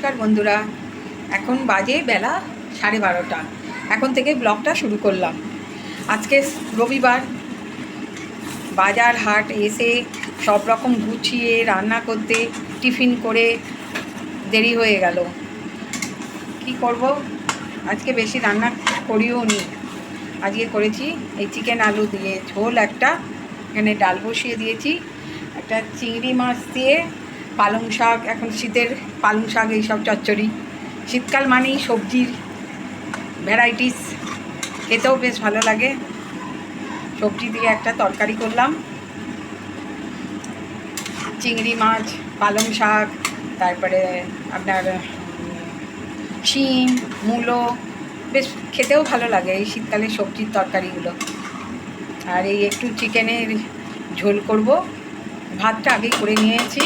নমস্কার বন্ধুরা, এখন বাজে বেলা 12:30। এখন থেকে ব্লগটা শুরু করলাম। আজকে রবিবার, বাজার হাট এসে সব রকম গুছিয়ে রান্না করতে টিফিন করে দেরি হয়ে গেল। কি করব, আজকে বেশি রান্না করিও নি। আজকে করেছি এই চিকেন আলু দিয়ে ঝোল একটা, এখানে ডাল বসিয়ে দিয়েছি, একটা চিংড়ি মাছ দিয়ে পালং শাক, এখন শীতের পালং শাক, এইসব চচ্চড়ি। শীতকাল মানেই সবজির ভ্যারাইটিস, খেতেও বেশ ভালো লাগে। সবজি দিয়ে একটা তরকারি করলাম, চিংড়ি মাছ, পালং শাক, তারপরে আপনার শিম, মূলো, বেশ খেতেও ভালো লাগে এই শীতকালে সবজির তরকারিগুলো। আর এই একটু চিকেনের ঝোল করব। ভাতটা আগেই করে নিয়েছি।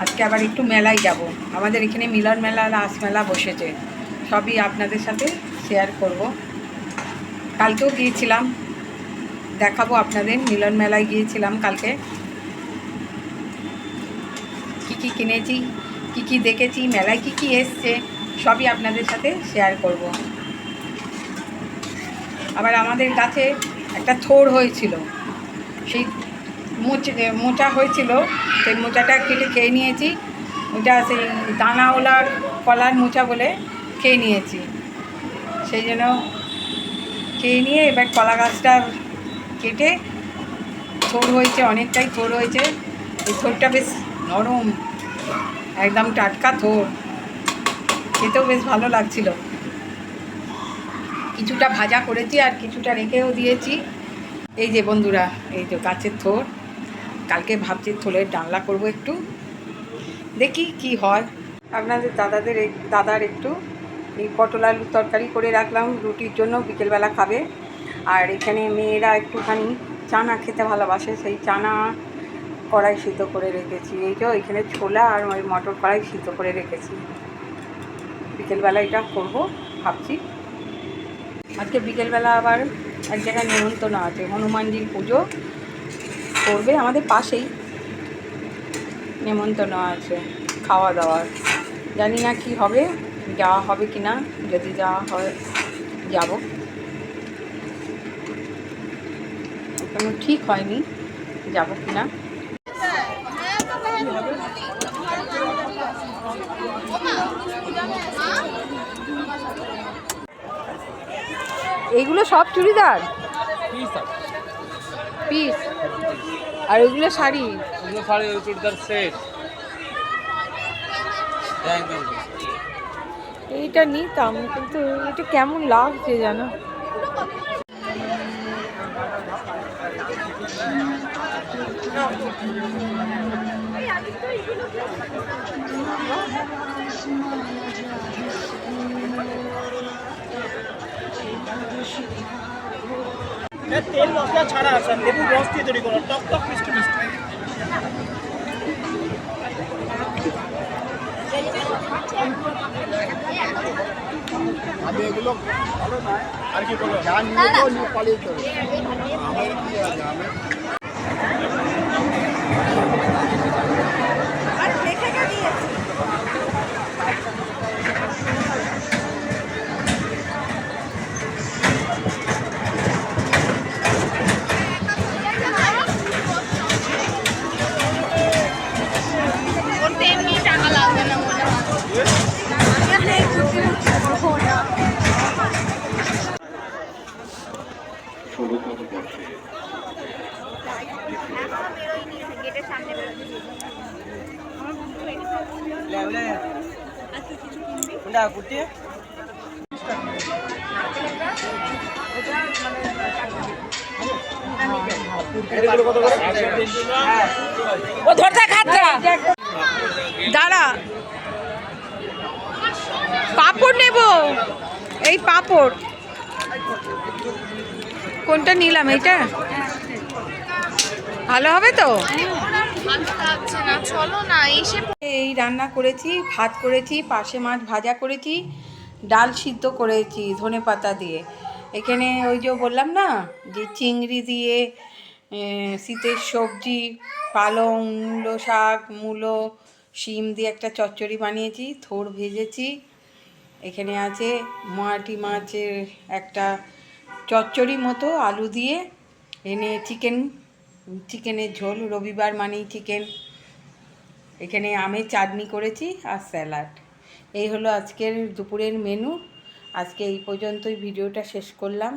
আজকে আবার একটু মেলায় যাব, আমাদের এখানে মিলন মেলা, রাস মেলা বসেছে, সবই আপনাদের সাথে শেয়ার করব। কালকেও গিয়েছিলাম, দেখাবো আপনাদের। মিলন মেলায় গিয়েছিলাম কালকে, কি কিনেছি, কি দেখেছি, মেলায় কি এসছে, সবই আপনাদের সাথে শেয়ার করব। আবার আমাদের গাছে একটা থোড় হয়েছিল, সেই মোচা হয়েছিল, সেই মোচাটা কেটে খেয়ে নিয়েছি। ওটা সেই দানাওয়ালা কলার মোচা বলে খেয়ে নিয়েছি। সেই জন্য খেয়ে নিয়ে এবার কলা গাছটা কেটে থোড় হয়েছে, অনেকটাই থোড় হয়েছে। এই থোড়টা বেশ নরম, একদম টাটকা থোড়, খেতেও বেশ ভালো লাগছিল। কিছুটা ভাজা করেছি আর কিছুটা রেখেও দিয়েছি। এই যে বন্ধুরা, এই যে গাছের থোড়, কালকে ভাবছি থোড়ের ডালনা করব একটু, দেখি কি হয়। আপনাদের দাদার একটু এই পটল আলুর তরকারি করে রাখলাম রুটির জন্য, বিকেলবেলা খাবে। আর এখানে মেয়েরা একটুখানি চানা খেতে ভালোবাসে, সেই চানা কড়াই সিদ্ধ করে রেখেছি। এই যে এখানে ছোলা আর ওই মটর কড়াই সিদ্ধ করে রেখেছি, বিকেলবেলা এটা করব ভাবছি। আজকে বিকেলবেলা আবার এক জায়গায় নেমন্তন্ন আছে, হনুমানজির পুজো করবে আমাদের পাশেই, নেমন্তন্ন আছে, খাওয়া দাওয়ার। জানি না কি হবে, যাওয়া হবে কি না। যদি যাওয়া হয় যাব, এখনো ঠিক হয়নি যাব কি না। এইগুলো সব চুড়িদার পিস, আর ওইগুলো শাড়ি, চুড়িদার সেট। এইটা নিতাম, কিন্তু এটা কেমন লাগছে জানো। তেল মশলা ছাড়া আছে, লেবু রস দিয়ে তৈরি করা, টক টক মিষ্টি মিষ্টি। আমি এগুলো ভালো নয়, আর কি বলবো, যা নিয়ে পালিয়ে চলে আমার কি আছে। আমি দাঁড়া, পাঁপড় নেব, এই পাঁপড় কোনটা নিলাম, এইটা ভালো হবে তো। এই রান্না করেছি, ভাত করেছি, পাশে মাছ ভাজা করেছি, ডাল সিদ্ধ করেছি ধনেপাতা দিয়ে। এখানে ওই যে বললাম না, যে চিংড়ি দিয়ে শীতের সবজি, পালং, মূলো শাক, মূলো, শিম দিয়ে একটা চচ্চড়ি বানিয়েছি, থোড় ভেজেছি। এখানে আছে মোয়াটি মাছের একটা চচ্চড়ি মতো আলু দিয়ে, এনে চিকেনের ঝোল, রবিবার মানেই চিকেন। এখানে আমের চাটনি করেছি আর স্যালাড। এই হলো আজকের দুপুরের মেনু। আজকে এই পর্যন্তই ভিডিওটা শেষ করলাম।